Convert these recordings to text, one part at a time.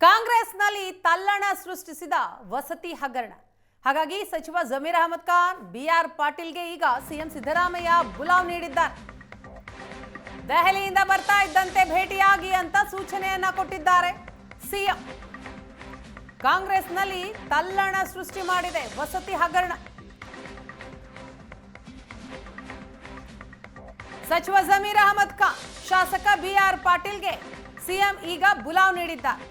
ಕಾಂಗ್ರೆಸ್ನಲ್ಲಿ ತಲ್ಲಣ ಸೃಷ್ಟಿಸಿದ ವಸತಿ ಹಗರಣ. ಹಾಗಾಗಿ ಸಚಿವ ಜಮೀರ್ ಅಹಮದ್ ಖಾನ್ ಬಿಆರ್ ಪಾಟೀಲ್ಗೆ ಈಗ ಸಿಎಂ ಸಿದ್ದರಾಮಯ್ಯ ಬುಲಾವ್ ನೀಡಿದ್ದಾರೆ. ದೆಹಲಿಯಿಂದ ಬರ್ತಾ ಇದ್ದಂತೆ ಭೇಟಿಯಾಗಿ ಅಂತ ಸೂಚನೆಯನ್ನ ಕೊಟ್ಟಿದ್ದಾರೆ ಸಿಎಂ. ಕಾಂಗ್ರೆಸ್ನಲ್ಲಿ ತಲ್ಲಣ ಸೃಷ್ಟಿ ಮಾಡಿದೆ ವಸತಿ ಹಗರಣ. ಸಚಿವ ಜಮೀರ್ ಅಹಮದ್ ಖಾನ್ ಶಾಸಕ ಬಿಆರ್ ಪಾಟೀಲ್ಗೆ ಸಿಎಂ ಈಗ ಬುಲಾವ್ ನೀಡಿದ್ದಾರೆ.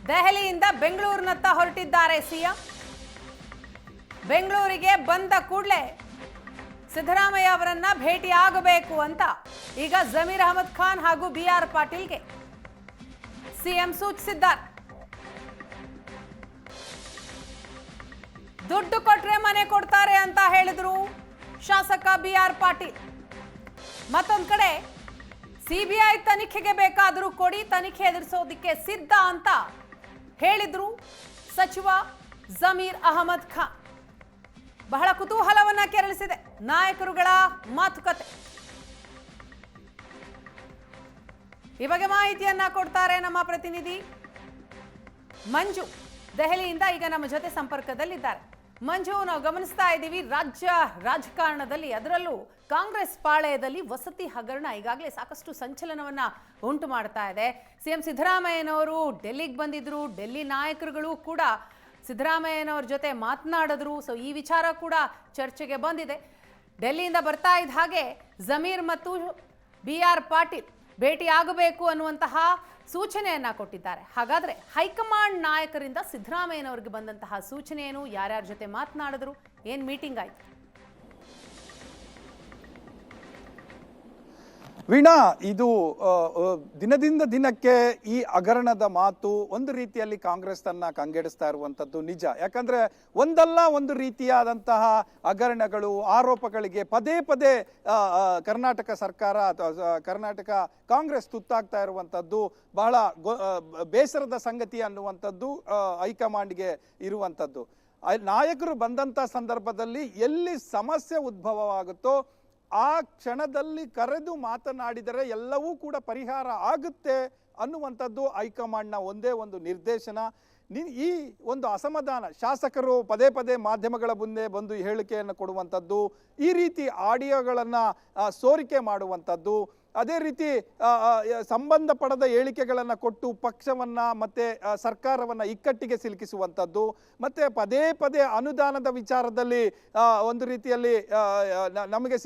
ದೆಹಲಿಯಿಂದ ಬೆಂಗಳೂರಿನತ್ತ ಹೊರಟಿದ್ದಾರೆ ಸಿಎಂ. ಬೆಂಗಳೂರಿಗೆ ಬಂದ ಕೂಡಲೇ ಸಿದ್ದರಾಮಯ್ಯ ಅವರನ್ನ ಭೇಟಿಯಾಗಬೇಕು ಅಂತ ಈಗ ಜಮೀರ್ ಅಹಮದ್ ಖಾನ್ ಹಾಗೂ ಬಿಆರ್ ಪಾಟೀಲ್ಗೆ ಸಿಎಂ ಸೂಚಿಸಿದ್ದಾರೆ. ದುಡ್ಡು ಕೊಟ್ರೆ ಮನೆ ಕೊಡ್ತಾರೆ ಅಂತ ಹೇಳಿದ್ರು ಶಾಸಕ ಬಿಆರ್ ಪಾಟೀಲ್. ಮತ್ತೊಂದು ಕಡೆ ಸಿಬಿಐ ತನಿಖೆಗೆ ಬೇಕಾದರೂ ಕೊಡಿ, ತನಿಖೆ ಎದುರಿಸೋದಕ್ಕೆ ಸಿದ್ಧ ಅಂತ ಹೇಳಿದ್ರು ಸಚಿವ ಜಮೀರ್ ಅಹಮದ್ ಖಾನ್. ಬಹಳ ಕುತೂಹಲವನ್ನ ಕೆರಳಿಸಿದೆ ನಾಯಕರುಗಳ ಮಾತುಕತೆ. ಈ ಬಗ್ಗೆ ಮಾಹಿತಿಯನ್ನ ಕೊಡ್ತಾರೆ ನಮ್ಮ ಪ್ರತಿನಿಧಿ ಮಂಜು. ದೆಹಲಿಯಿಂದ ಈಗ ನಮ್ಮ ಜೊತೆ ಸಂಪರ್ಕದಲ್ಲಿದ್ದಾರೆ. ಮಂಜು, ನಾವು ಗಮನಿಸ್ತಾ ಇದ್ದೀವಿ ರಾಜ್ಯ ರಾಜಕಾರಣದಲ್ಲಿ, ಅದರಲ್ಲೂ ಕಾಂಗ್ರೆಸ್ ಪಾಳೆಯದಲ್ಲಿ ವಸತಿ ಹಗರಣ ಈಗಾಗಲೇ ಸಾಕಷ್ಟು ಸಂಚಲನವನ್ನ ಉಂಟು ಮಾಡ್ತಾ ಇದೆ. ಸಿಎಂ ಸಿದ್ದರಾಮಯ್ಯನವರು ಡೆಲ್ಲಿಗೆ ಬಂದಿದ್ರು, ಡೆಲ್ಲಿ ನಾಯಕರುಗಳು ಕೂಡ ಸಿದ್ದರಾಮಯ್ಯನವ್ರ ಜೊತೆ ಮಾತನಾಡಿದ್ರು. ಸೊ ಈ ವಿಚಾರ ಕೂಡ ಚರ್ಚೆಗೆ ಬಂದಿದೆ. ಡೆಲ್ಲಿಯಿಂದ ಬರ್ತಾ ಇದ್ದ ಹಾಗೆ ಜಮೀರ್ ಮತ್ತು ಬಿಆರ್ ಪಾಟೀಲ್ ಭೇಟಿಯಾಗಬೇಕು ಅನ್ನುವಂತಹ ಸೂಚನೆಯನ್ನ ಕೊಟ್ಟಿದ್ದಾರೆ. ಹಾಗಾದ್ರೆ ಹೈಕಮಾಂಡ್ ನಾಯಕರಿಂದ ಸಿದ್ದರಾಮಯ್ಯನವರಿಗೆ ಬಂದಂತಹ ಸೂಚನೆ ಏನು, ಯಾರ್ಯಾರ ಜೊತೆ ಮಾತನಾಡಿದ್ರು, ಏನ್ ಮೀಟಿಂಗ್ ಆಯ್ತು? ವೀಣಾ, ಇದು ದಿನದಿಂದ ದಿನಕ್ಕೆ ಈ ಹಗರಣದ ಮಾತು ಒಂದು ರೀತಿಯಲ್ಲಿ ಕಾಂಗ್ರೆಸ್ ತನ್ನ ಕಂಗೆಡಿಸ್ತಾ ಇರುವಂತದ್ದು ನಿಜ. ಯಾಕಂದ್ರೆ ಒಂದಲ್ಲ ಒಂದು ರೀತಿಯಾದಂತಹ ಹಗರಣಗಳು, ಆರೋಪಗಳಿಗೆ ಪದೇ ಪದೇ ಕರ್ನಾಟಕ ಸರ್ಕಾರ ಅಥವಾ ಕರ್ನಾಟಕ ಕಾಂಗ್ರೆಸ್ ತುತ್ತಾಗ್ತಾ ಇರುವಂತದ್ದು ಬಹಳ ಬೇಸರದ ಸಂಗತಿ ಅನ್ನುವಂಥದ್ದು ಹೈಕಮಾಂಡ್ಗೆ ಇರುವಂತದ್ದು. ನಾಯಕರು ಬಂದಂತ ಸಂದರ್ಭದಲ್ಲಿ ಎಲ್ಲಿ ಸಮಸ್ಯೆ ಉದ್ಭವವಾಗುತ್ತೋ ಆ ಕ್ಷಣದಲ್ಲಿ ಕರೆದು ಮಾತನಾಡಿದರೆ ಎಲ್ಲವೂ ಕೂಡ ಪರಿಹಾರ ಆಗುತ್ತೆ ಅನ್ನುವಂಥದ್ದು ಹೈಕಮಾಂಡ್ನ ಒಂದೇ ಒಂದು ನಿರ್ದೇಶನ. ಈ ಒಂದು ಅಸಮಾಧಾನ, ಶಾಸಕರು ಪದೇ ಪದೇ ಮಾಧ್ಯಮಗಳ ಮುಂದೆ ಬಂದು ಹೇಳಿಕೆಯನ್ನು ಕೊಡುವಂಥದ್ದು, ಈ ರೀತಿ ಆಡಿಯೋಗಳನ್ನು ಸೋರಿಕೆ ಮಾಡುವಂಥದ್ದು, ಅದೇ ರೀತಿ ಸಂಬಂಧಪಡದ ಹೇಳಿಕೆಗಳನ್ನು ಕೊಟ್ಟು ಪಕ್ಷವನ್ನ ಮತ್ತೆ ಸರ್ಕಾರವನ್ನ ಇಕ್ಕಟ್ಟಿಗೆ ಸಿಲುಕಿಸುವಂಥದ್ದು, ಮತ್ತೆ ಪದೇ ಪದೇ ಅನುದಾನದ ವಿಚಾರದಲ್ಲಿ ಒಂದು ರೀತಿಯಲ್ಲಿ ನಮಗೆ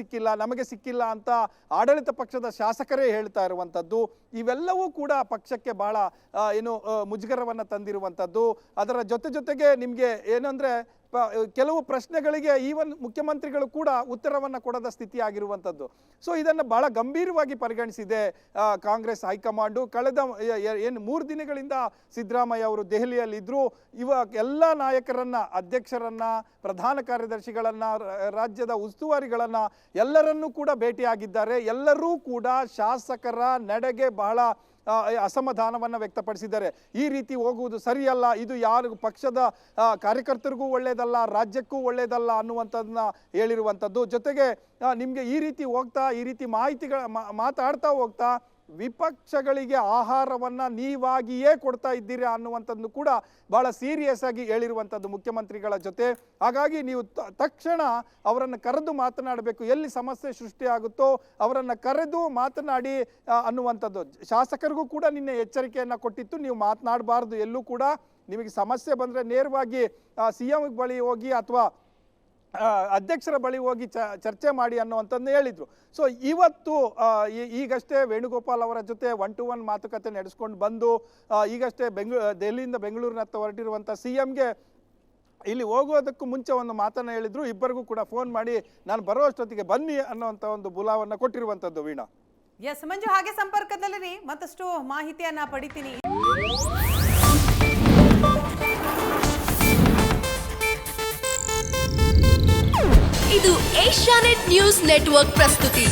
ಸಿಕ್ಕಿಲ್ಲ ಅಂತ ಆಡಳಿತ ಪಕ್ಷದ ಶಾಸಕರೇ ಹೇಳ್ತಾ ಇರುವಂಥದ್ದು, ಇವೆಲ್ಲವೂ ಕೂಡ ಪಕ್ಷಕ್ಕೆ ಬಹಳ ಮುಜುಗರವನ್ನು ತಂದಿರುವಂಥದ್ದು. ಅದರ ಜೊತೆಗೆ ನಿಮಗೆ ಏನಂದ್ರೆ ಕೆಲವು ಪ್ರಶ್ನೆಗಳಿಗೆ ಈವನ್ ಮುಖ್ಯಮಂತ್ರಿಗಳು ಕೂಡ ಉತ್ತರವನ್ನು ಕೊಡದ ಸ್ಥಿತಿ ಆಗಿರುವಂಥದ್ದು. ಸೊ ಇದನ್ನು ಬಹಳ ಗಂಭೀರವಾಗಿ ಪರಿಗಣಿಸಿದೆ ಕಾಂಗ್ರೆಸ್ ಹೈಕಮಾಂಡು. ಕಳೆದ 3 ದಿನಗಳಿಂದ ಸಿದ್ದರಾಮಯ್ಯ ಅವರು ದೆಹಲಿಯಲ್ಲಿ ಇದ್ರು. ಎಲ್ಲ ನಾಯಕರನ್ನ, ಅಧ್ಯಕ್ಷರನ್ನ, ಪ್ರಧಾನ ಕಾರ್ಯದರ್ಶಿಗಳನ್ನ, ರಾಜ್ಯದ ಉಸ್ತುವಾರಿಗಳನ್ನ ಎಲ್ಲರನ್ನೂ ಕೂಡ ಭೇಟಿಯಾಗಿದ್ದಾರೆ. ಎಲ್ಲರೂ ಕೂಡ ಶಾಸಕರ ನಡೆಗೆ ಬಹಳ ಅಸಮಾಧಾನವನ್ನು ವ್ಯಕ್ತಪಡಿಸಿದ್ದಾರೆ. ಈ ರೀತಿ ಹೋಗುವುದು ಸರಿಯಲ್ಲ, ಇದು ಯಾರಿಗೂ ಪಕ್ಷದ ಕಾರ್ಯಕರ್ತರಿಗೂ ಒಳ್ಳೆಯದಲ್ಲ, ರಾಜ್ಯಕ್ಕೂ ಒಳ್ಳೆಯದಲ್ಲ ಅನ್ನುವಂಥದ್ದನ್ನ ಹೇಳಿರುವಂಥದ್ದು. ಜೊತೆಗೆ ನಿಮಗೆ ಈ ರೀತಿ ಮಾತಾಡ್ತಾ ಹೋಗ್ತಾ ವಿಪಕ್ಷಗಳಿಗೆ ಆಹಾರವನ್ನ ನೀವಾಗಿಯೇ ಕೊಡ್ತಾ ಇದ್ದೀರಾ ಅನ್ನುವಂಥದ್ದು ಕೂಡ ಬಹಳ ಸೀರಿಯಸ್ ಆಗಿ ಹೇಳಿರುವಂಥದ್ದು ಮುಖ್ಯಮಂತ್ರಿಗಳ ಜೊತೆ. ಹಾಗಾಗಿ ನೀವು ತಕ್ಷಣ ಅವರನ್ನು ಕರೆದು ಮಾತನಾಡಬೇಕು, ಎಲ್ಲಿ ಸಮಸ್ಯೆ ಸೃಷ್ಟಿಯಾಗುತ್ತೋ ಅವರನ್ನು ಕರೆದು ಮಾತನಾಡಿ ಅನ್ನುವಂಥದ್ದು. ಶಾಸಕರಿಗೂ ಕೂಡ ನಿನ್ನೆ ಎಚ್ಚರಿಕೆಯನ್ನು ಕೊಟ್ಟಿತ್ತು, ನೀವು ಮಾತನಾಡಬಾರ್ದು, ಎಲ್ಲೂ ಕೂಡ ನಿಮಗೆ ಸಮಸ್ಯೆ ಬಂದರೆ ನೇರವಾಗಿ ಸಿಎಂ ಬಳಿ ಹೋಗಿ ಅಥವಾ ಅಧ್ಯಕ್ಷರ ಬಳಿ ಹೋಗಿ ಚರ್ಚೆ ಮಾಡಿ ಅನ್ನುವಂಥದ್ದನ್ನ ಹೇಳಿದ್ರು. ಸೊ ಇವತ್ತು ಈಗಷ್ಟೇ ವೇಣುಗೋಪಾಲ್ ಅವರ ಜೊತೆ 1-to-1 ಮಾತುಕತೆ ನಡೆಸ್ಕೊಂಡು ಬಂದು ಈಗಷ್ಟೇ ದೆಹಲಿಯಿಂದ ಬೆಂಗಳೂರಿನತ್ತ ಹೊರಟಿರುವಂಥ ಸಿಎಂಗೆ ಇಲ್ಲಿ ಹೋಗೋದಕ್ಕೂ ಮುಂಚೆ ಒಂದು ಮಾತನ್ನು ಹೇಳಿದ್ರು. ಇಬ್ಬರಿಗೂ ಕೂಡ ಫೋನ್ ಮಾಡಿ ನಾನು ಬರೋ ಅಷ್ಟೊತ್ತಿಗೆ ಬನ್ನಿ ಅನ್ನುವಂಥ ಒಂದು ಬುಲಾವನ್ನು ಕೊಟ್ಟಿರುವಂಥದ್ದು. ವೀಣಾ, ಎಸ್ ಮಂಜು, ಹಾಗೆ ಸಂಪರ್ಕದಲ್ಲಿ ಮತ್ತಷ್ಟು ಮಾಹಿತಿಯನ್ನ ಪಡಿತೀನಿ. ಇದು ಏಷ್ಯಾನೆಟ್ ನ್ಯೂಸ್ ನೆಟ್ವರ್ಕ್ ಪ್ರಸ್ತುತಿ.